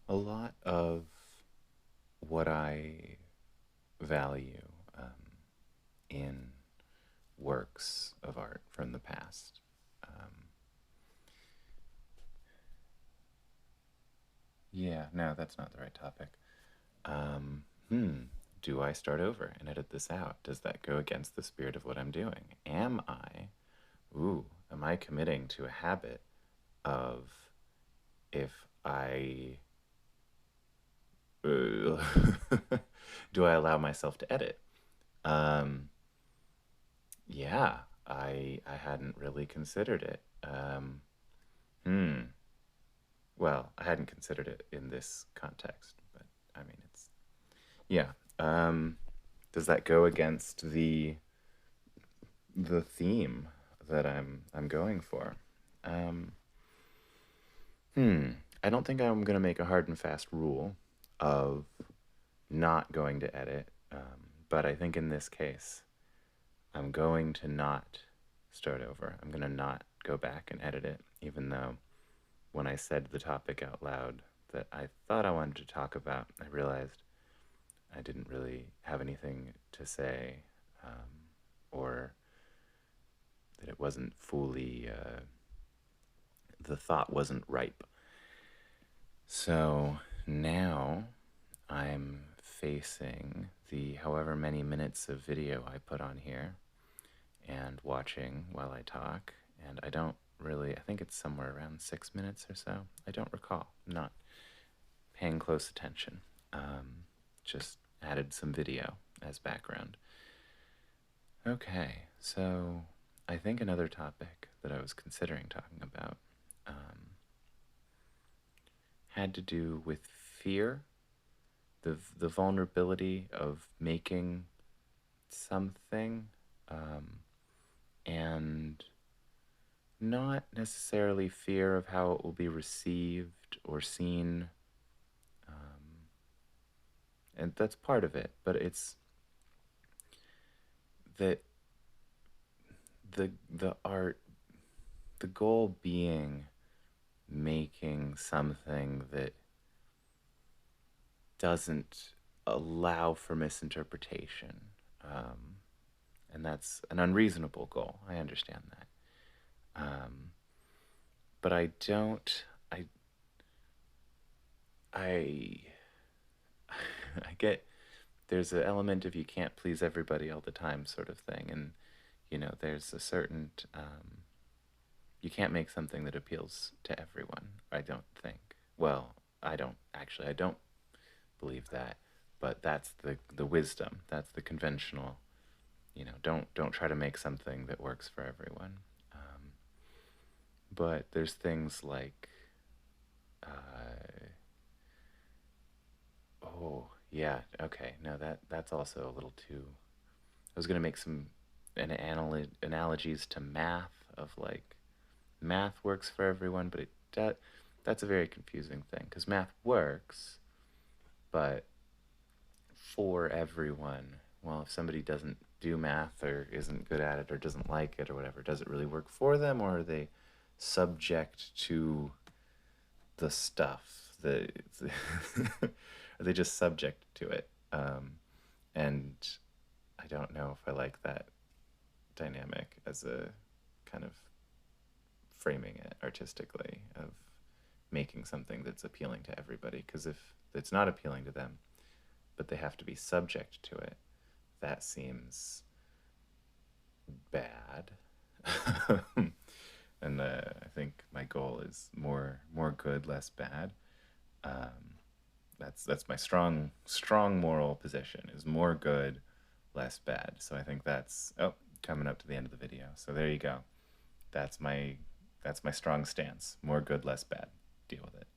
A lot of what I value in works of art from the past. Yeah, no, that's not the right topic. Um, hmm, do I start over and edit this out? Does that go against the spirit of what I'm doing? Am I committing to a habit of if I uh, do I allow myself to edit? Um, yeah, I hadn't really considered it. Hmm. Well, I hadn't considered it in this context, but I mean, it's yeah. Um, does that go against the theme that I'm going for? Um, hmm. I don't think I'm gonna make a hard and fast rule of not going to edit, but I think in this case, I'm going to not start over. I'm going to not go back and edit it, even though when I said the topic out loud that I thought I wanted to talk about, I realized I didn't really have anything to say, or that it wasn't fully, the thought wasn't ripe. So now I'm facing the however many minutes of video I put on here and watching while I talk. And I don't really, I think it's somewhere around 6 minutes or so. I don't recall. I'm not paying close attention. Just added some video as background. Okay, so I think another topic that I was considering talking about had to do with fear, the vulnerability of making something, and not necessarily fear of how it will be received or seen, and that's part of it. But it's that the art, the goal being making something that doesn't allow for misinterpretation, and that's an unreasonable goal. I understand that, but I don't. I I get there's an element of you can't please everybody all the time sort of thing, and there's a certain you can't make something that appeals to everyone. I don't think. Well, I don't believe that, but that's the wisdom. That's the conventional. Don't try to make something that works for everyone. But there's things like, oh yeah, okay, no, that's also a little too. I was gonna make some analogies to math of like math works for everyone, but that's a very confusing thing because math works, but for everyone. Well, if somebody doesn't do math or isn't good at it or doesn't like it or whatever, does it really work for them, or are they subject to the stuff? Are they just subject to it? And I don't know if I like that dynamic as a kind of framing it artistically of making something that's appealing to everybody. Because if it's not appealing to them, but they have to be subject to it, that seems bad. And I think my goal is more good, less bad. Um, that's my strong moral position is more good, less bad. So I think that's coming up to the end of the video. So there you go. That's my that's my strong stance. More good, less bad. Deal with it.